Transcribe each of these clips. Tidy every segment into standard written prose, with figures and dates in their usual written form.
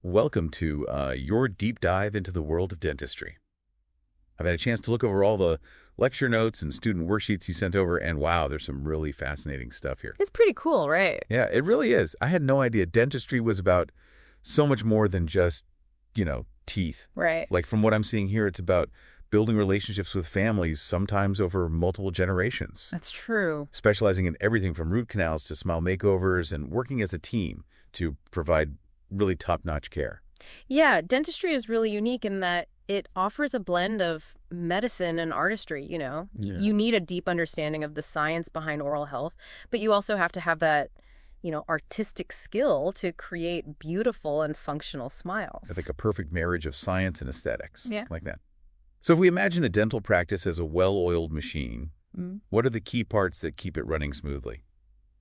Welcome to your deep dive into the world of dentistry. I've had a chance to look over all the lecture notes and student worksheets you sent over, and wow, there's some really fascinating stuff here. It's pretty cool, right? Yeah, it really is. I had no idea dentistry was about so much more than just, teeth. Right. Like from what I'm seeing here, it's about building relationships with families, sometimes over multiple generations, That's true. specializing in everything from root canals to smile makeovers and working as a team to provide really top-notch care. Yeah, dentistry is really unique in that it offers a blend of medicine and artistry, Yeah. You need a deep understanding of the science behind oral health, but you also have to have that, artistic skill to create beautiful and functional smiles. I think a perfect marriage of science and aesthetics. Yeah. Like that. So if we imagine a dental practice as a well-oiled machine, what are the key parts that keep it running smoothly?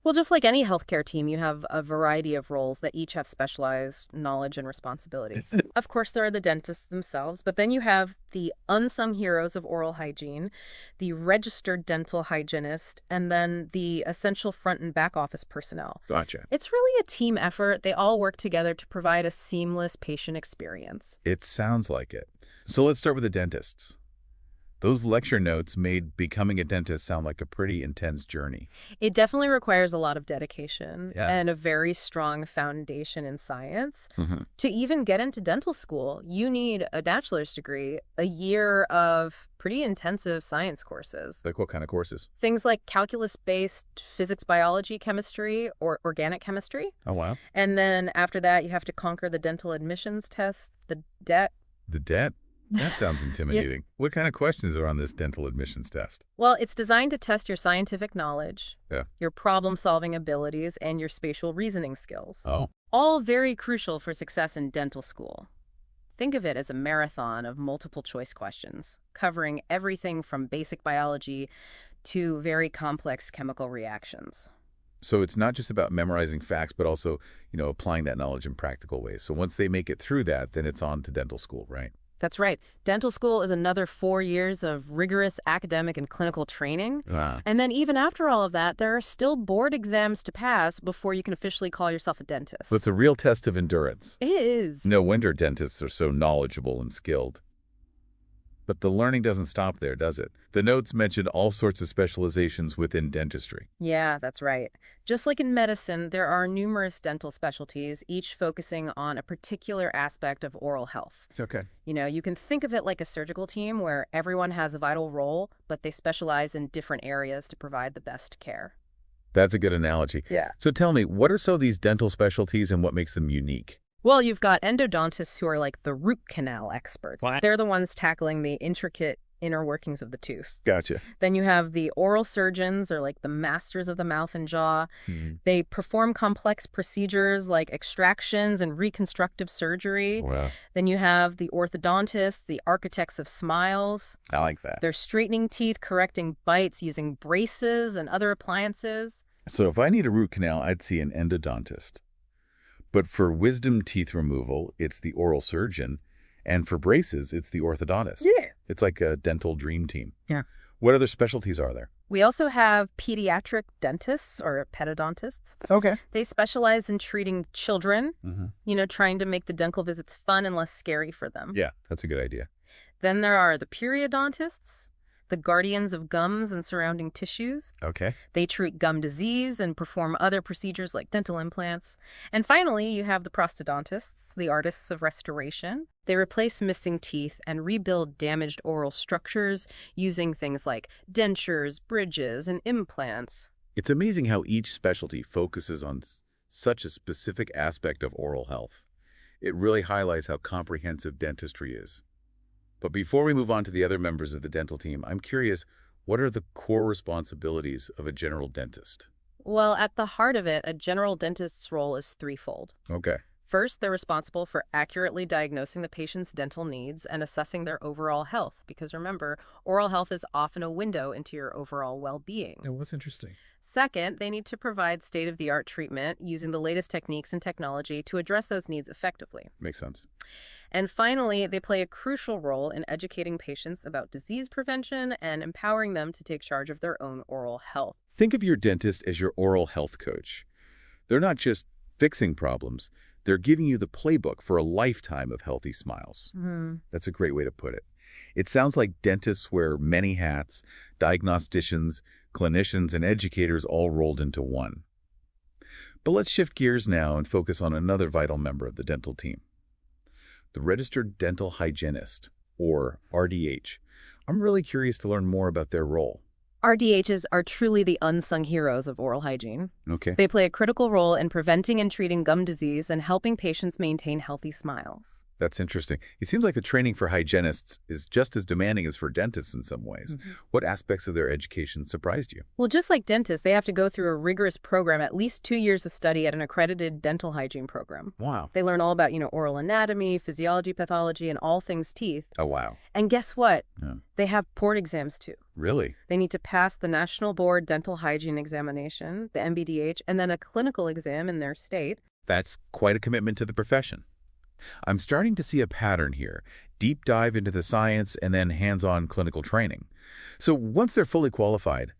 Well, just like any healthcare team, you have a variety of roles that each have specialized knowledge and responsibilities. Of course, there are the dentists themselves, but then you have the unsung heroes of oral hygiene, the registered dental hygienist, and then the essential front and back office personnel. Gotcha. It's really a team effort. They all work together to provide a seamless patient experience. It sounds like it. So let's start with the dentists. Those lecture notes made becoming a dentist sound like a pretty intense journey. It definitely requires a lot of dedication Yeah. and a very strong foundation in science. Mm-hmm. To even get into dental school, you need a bachelor's degree, a year of pretty intensive science courses. Like what kind of courses? Things like calculus-based physics, biology, chemistry, or organic chemistry. Oh, wow. And then after that, you have to conquer the dental admissions test, the debt. The debt? That sounds intimidating. What kind of questions are on this dental admissions test? Well, it's designed to test your scientific knowledge, Yeah. your problem-solving abilities, and your spatial reasoning skills. Oh. All very crucial for success in dental school. Think of it as a marathon of multiple choice questions, covering everything from basic biology to very complex chemical reactions. So it's not just about memorizing facts, but also, applying that knowledge in practical ways. So once they make it through that, then it's on to dental school, right? That's right. Dental school is another 4 years of rigorous academic and clinical training. Ah. And then even after all of that, there are still board exams to pass before you can officially call yourself a dentist. So it's a real test of endurance. It is. No wonder dentists are so knowledgeable and skilled. But the learning doesn't stop there, does it? The notes mentioned all sorts of specializations within dentistry. Yeah, that's right. Just like in medicine, there are numerous dental specialties, each focusing on a particular aspect of oral health. Okay. You can think of it like a surgical team where everyone has a vital role, but they specialize in different areas to provide the best care. That's a good analogy. Yeah. So tell me, what are some of these dental specialties and what makes them unique? Well, you've got endodontists who are like the root canal experts. What? They're the ones tackling the intricate inner workings of the tooth. Gotcha. Then you have the oral surgeons. They're like the masters of the mouth and jaw. They perform complex procedures like extractions and reconstructive surgery. Wow. Then you have the orthodontists, the architects of smiles. I like that. They're straightening teeth, correcting bites using braces and other appliances. So if I need a root canal, I'd see an endodontist. But for wisdom teeth removal, it's the oral surgeon. And for braces, it's the orthodontist. Yeah. It's like a dental dream team. Yeah. What other specialties are there? We also have pediatric dentists or pedodontists. Okay. They specialize in treating children, Mm-hmm. trying to make the dental visits fun and less scary for them. Yeah, that's a good idea. Then there are the periodontists, the guardians of gums and surrounding tissues. Okay. They treat gum disease and perform other procedures like dental implants. And finally, you have the prosthodontists, the artists of restoration. They replace missing teeth and rebuild damaged oral structures using things like dentures, bridges, and implants. It's amazing how each specialty focuses on such a specific aspect of oral health. It really highlights how comprehensive dentistry is. But before we move on to the other members of the dental team, I'm curious, what are the core responsibilities of a general dentist? Well, at the heart of it, a general dentist's role is threefold. Okay. First, they're responsible for accurately diagnosing the patient's dental needs and assessing their overall health, because remember, oral health is often a window into your overall well-being. That was interesting. Second, they need to provide state-of-the-art treatment using the latest techniques and technology to address those needs effectively. Makes sense. And finally, they play a crucial role in educating patients about disease prevention and empowering them to take charge of their own oral health. Think of your dentist as your oral health coach. They're not just fixing problems, They're giving you the playbook for a lifetime of healthy smiles. Hmm. That's a great way to put it. It sounds like dentists wear many hats, diagnosticians, clinicians, and educators all rolled into one. But let's shift gears now and focus on another vital member of the dental team, the registered dental hygienist, or RDH. I'm really curious to learn more about their role. RDHs are truly the unsung heroes of oral hygiene. Okay. They play a critical role in preventing and treating gum disease and helping patients maintain healthy smiles. That's interesting. It seems like the training for hygienists is just as demanding as for dentists in some ways. What aspects of their education surprised you? Well, just like dentists, they have to go through a rigorous program, at least 2 years of study at an accredited dental hygiene program. Wow. They learn all about, oral anatomy, physiology, pathology, and all things teeth. Oh, wow. And guess what? Yeah. They have board exams too. Really? They need to pass the National Board Dental Hygiene Examination, the NBDH, and then a clinical exam in their state. That's quite a commitment to the profession. I'm starting to see a pattern here. Deep dive into the science and then hands-on clinical training. So once they're fully qualified,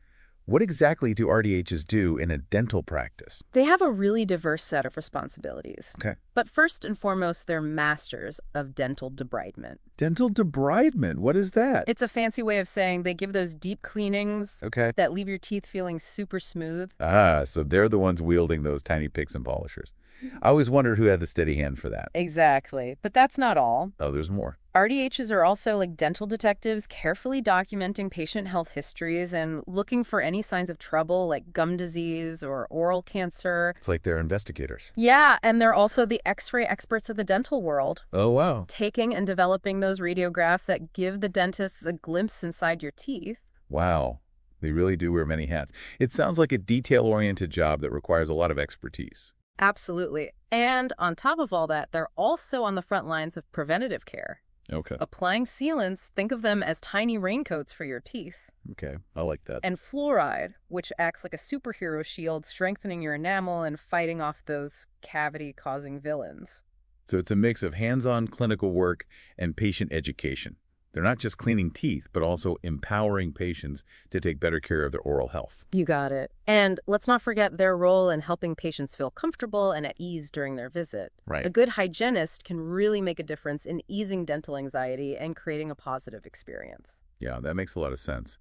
what exactly do RDHs do in a dental practice? They have a really diverse set of responsibilities. Okay. But first and foremost, they're masters of dental debridement. Dental debridement, what is that? It's a fancy way of saying they give those deep cleanings Okay. that leave your teeth feeling super smooth. Ah, so they're the ones wielding those tiny picks and polishers. I always wondered who had the steady hand for that. Exactly. But that's not all. Oh, there's more. RDHs are also like dental detectives, carefully documenting patient health histories and looking for any signs of trouble like gum disease or oral cancer. It's like they're investigators. Yeah, and they're also the X-ray experts of the dental world, Oh, wow. taking and developing those radiographs that give the dentists a glimpse inside your teeth. Wow. They really do wear many hats. It sounds like a detail-oriented job that requires a lot of expertise. Absolutely. And on top of all that, they're also on the front lines of preventative care. Okay. Applying sealants, think of them as tiny raincoats for your teeth. Okay. I like that. And fluoride, which acts like a superhero shield, strengthening your enamel and fighting off those cavity-causing villains. So it's a mix of hands-on clinical work and patient education. They're not just cleaning teeth, but also empowering patients to take better care of their oral health. You got it. And let's not forget their role in helping patients feel comfortable and at ease during their visit. Right. A good hygienist can really make a difference in easing dental anxiety and creating a positive experience. Yeah, that makes a lot of sense.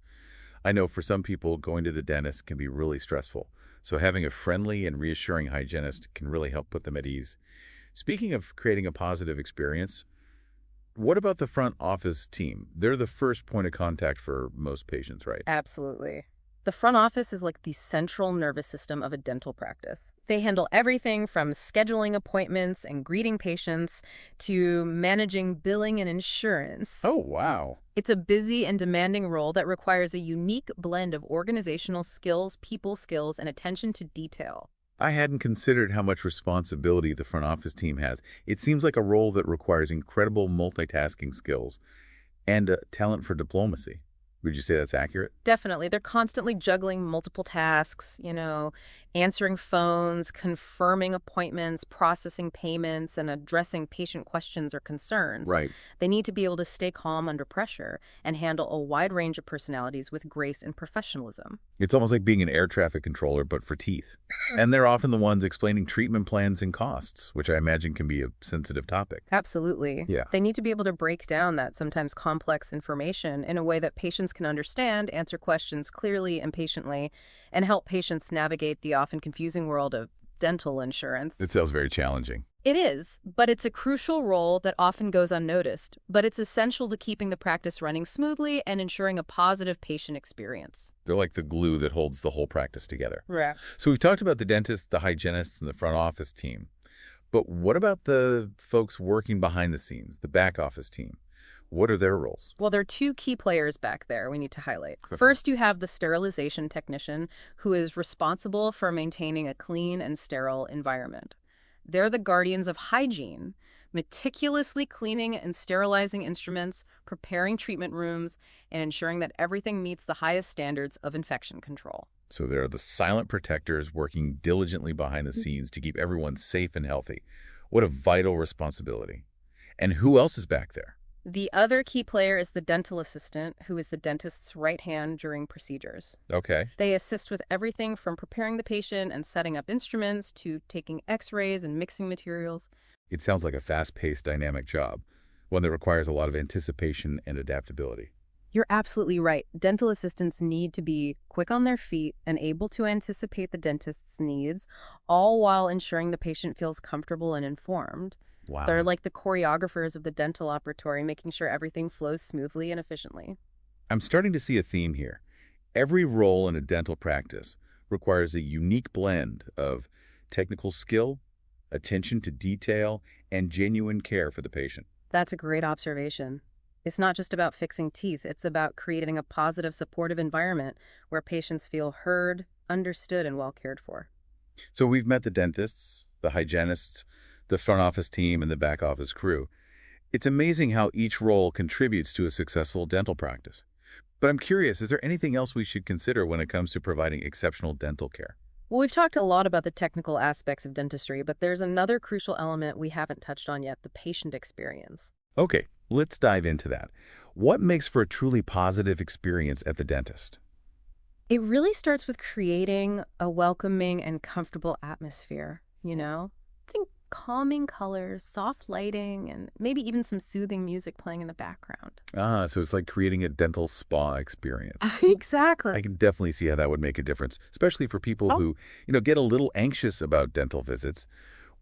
I know for some people, going to the dentist can be really stressful. So having a friendly and reassuring hygienist can really help put them at ease. Speaking of creating a positive experience, what about the front office team? They're the first point of contact for most patients, right? Absolutely. The front office is like the central nervous system of a dental practice. They handle everything from scheduling appointments and greeting patients to managing billing and insurance. Oh, wow. It's a busy and demanding role that requires a unique blend of organizational skills, people skills, and attention to detail. I hadn't considered how much responsibility the front office team has. It seems like a role that requires incredible multitasking skills and a talent for diplomacy. Would you say that's accurate? Definitely. They're constantly juggling multiple tasks, answering phones, confirming appointments, processing payments, and addressing patient questions or concerns. Right. They need to be able to stay calm under pressure and handle a wide range of personalities with grace and professionalism. It's almost like being an air traffic controller, but for teeth. And they're often the ones explaining treatment plans and costs, which I imagine can be a sensitive topic. Absolutely. Yeah. They need to be able to break down that sometimes complex information in a way that patients can understand, answer questions clearly and patiently, and help patients navigate the often confusing world of dental insurance. It sounds very challenging. It is, but it's a crucial role that often goes unnoticed. But it's essential to keeping the practice running smoothly and ensuring a positive patient experience. They're like the glue that holds the whole practice together. Right. So we've talked about the dentist, the hygienists, and the front office team. But what about the folks working behind the scenes, the back office team? What are their roles? Well, there are two key players back there we need to highlight. First, you have the sterilization technician, who is responsible for maintaining a clean and sterile environment. They're the guardians of hygiene, meticulously cleaning and sterilizing instruments, preparing treatment rooms, and ensuring that everything meets the highest standards of infection control. So they're the silent protectors working diligently behind the scenes to keep everyone safe and healthy. What a vital responsibility. And who else is back there? The other key player is the dental assistant, who is the dentist's right hand during procedures. Okay. They assist with everything from preparing the patient and setting up instruments to taking x-rays and mixing materials. It sounds like a fast-paced, dynamic job, one that requires a lot of anticipation and adaptability. You're absolutely right. Dental assistants need to be quick on their feet and able to anticipate the dentist's needs, all while ensuring the patient feels comfortable and informed. Wow. They're like the choreographers of the dental operatory, making sure everything flows smoothly and efficiently. I'm starting to see a theme here. Every role in a dental practice requires a unique blend of technical skill, attention to detail, and genuine care for the patient. That's a great observation. It's not just about fixing teeth, it's about creating a positive, supportive environment where patients feel heard, understood, and well cared for. So we've met the dentists, the hygienists, the front office team, and the back office crew. It's amazing how each role contributes to a successful dental practice. But I'm curious, is there anything else we should consider when it comes to providing exceptional dental care? Well, we've talked a lot about the technical aspects of dentistry, but there's another crucial element we haven't touched on yet, the patient experience. Okay, let's dive into that. What makes for a truly positive experience at the dentist? It really starts with creating a welcoming and comfortable atmosphere, Think calming colors, soft lighting, and maybe even some soothing music playing in the background. Ah, so it's like creating a dental spa experience. Exactly. I can definitely see how that would make a difference, especially for people who, get a little anxious about dental visits.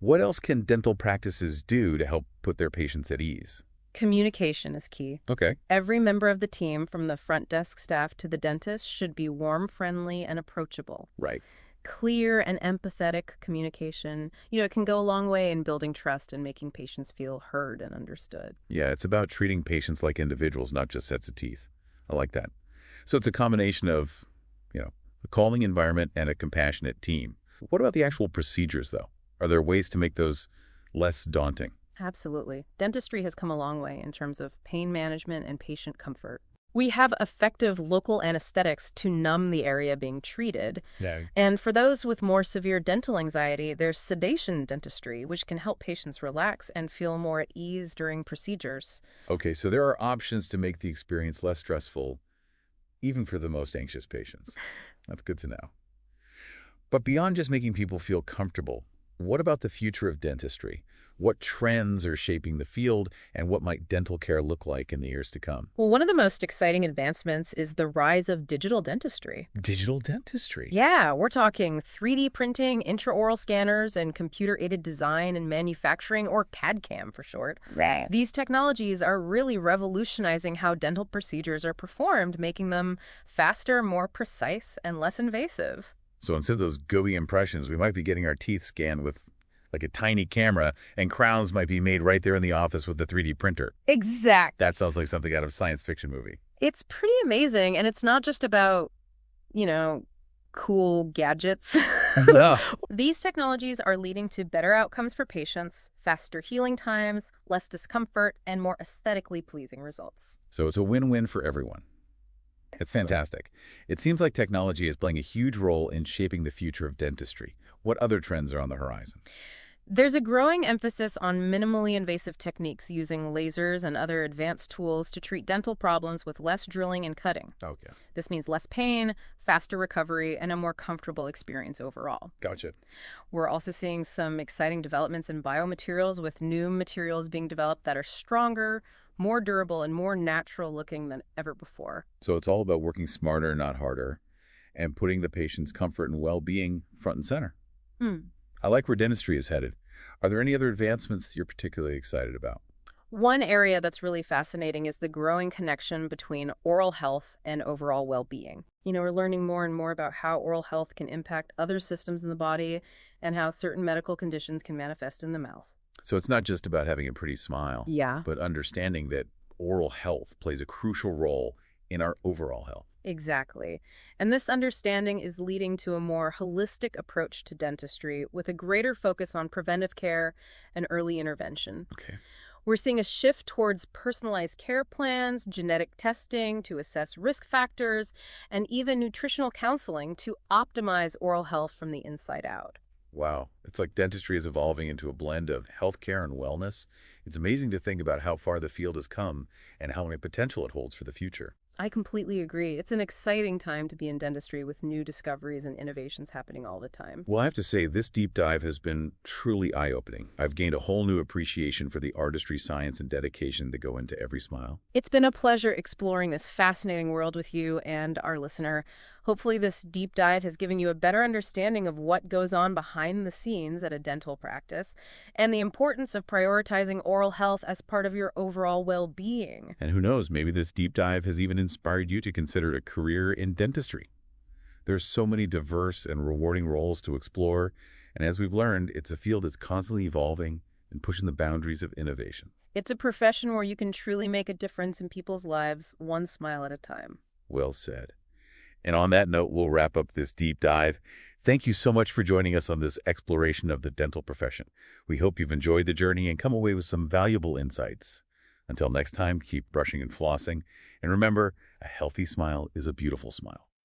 What else can dental practices do to help put their patients at ease? Communication is key. Okay. Every member of the team, from the front desk staff to the dentist, should be warm, friendly, and approachable. Right. Clear and empathetic communication, it can go a long way in building trust and making patients feel heard and understood. Yeah, it's about treating patients like individuals, not just sets of teeth. I like that. So it's a combination of, a calming environment and a compassionate team. What about the actual procedures, though? Are there ways to make those less daunting? Absolutely. Dentistry has come a long way in terms of pain management and patient comfort. We have effective local anesthetics to numb the area being treated. Yeah. And for those with more severe dental anxiety, there's sedation dentistry, which can help patients relax and feel more at ease during procedures. Okay, so there are options to make the experience less stressful, even for the most anxious patients. That's good to know. But beyond just making people feel comfortable, what about the future of dentistry? What trends are shaping the field, and what might dental care look like in the years to come? Well, one of the most exciting advancements is the rise of digital dentistry. Digital dentistry? Yeah, we're talking 3D printing, intraoral scanners, and computer-aided design and manufacturing, or CAD/CAM for short. Right. These technologies are really revolutionizing how dental procedures are performed, making them faster, more precise, and less invasive. So instead of those gooey impressions, we might be getting our teeth scanned with like a tiny camera, and crowns might be made right there in the office with the 3D printer. Exactly. That sounds like something out of a science fiction movie. It's pretty amazing, and it's not just about, cool gadgets. No. These technologies are leading to better outcomes for patients, faster healing times, less discomfort, and more aesthetically pleasing results. So it's a win-win for everyone. It's fantastic. It seems like technology is playing a huge role in shaping the future of dentistry. What other trends are on the horizon? There's a growing emphasis on minimally invasive techniques using lasers and other advanced tools to treat dental problems with less drilling and cutting. Okay. This means less pain, faster recovery, and a more comfortable experience overall. Gotcha. We're also seeing some exciting developments in biomaterials, with new materials being developed that are stronger, more durable, and more natural looking than ever before. So it's all about working smarter, not harder, and putting the patient's comfort and well-being front and center. I like where dentistry is headed. Are there any other advancements you're particularly excited about? One area that's really fascinating is the growing connection between oral health and overall well-being. We're learning more and more about how oral health can impact other systems in the body and how certain medical conditions can manifest in the mouth. So it's not just about having a pretty smile, Yeah, but understanding that oral health plays a crucial role in our overall health. exactly. And this understanding is leading to a more holistic approach to dentistry with a greater focus on preventive care and early intervention. Okay. We're seeing a shift towards personalized care plans, genetic testing to assess risk factors, and even nutritional counseling to optimize oral health from the inside out. Wow, it's like dentistry is evolving into a blend of healthcare and wellness. It's amazing to think about how far the field has come and how many potential it holds for the future. I completely agree. It's an exciting time to be in dentistry with new discoveries and innovations happening all the time. Well, I have to say, this deep dive has been truly eye-opening. I've gained a whole new appreciation for the artistry, science, and dedication that go into every smile. It's been a pleasure exploring this fascinating world with you and our listener. Hopefully, this deep dive has given you a better understanding of what goes on behind the scenes at a dental practice and the importance of prioritizing oral health as part of your overall well-being. And who knows, maybe this deep dive has even inspired you to consider a career in dentistry. There's so many diverse and rewarding roles to explore, and as we've learned, it's a field that's constantly evolving and pushing the boundaries of innovation. It's a profession where you can truly make a difference in people's lives, one smile at a time. Well said. And on that note, we'll wrap up this deep dive. Thank you so much for joining us on this exploration of the dental profession. We hope you've enjoyed the journey and come away with some valuable insights. Until next time, keep brushing and flossing. And remember, a healthy smile is a beautiful smile.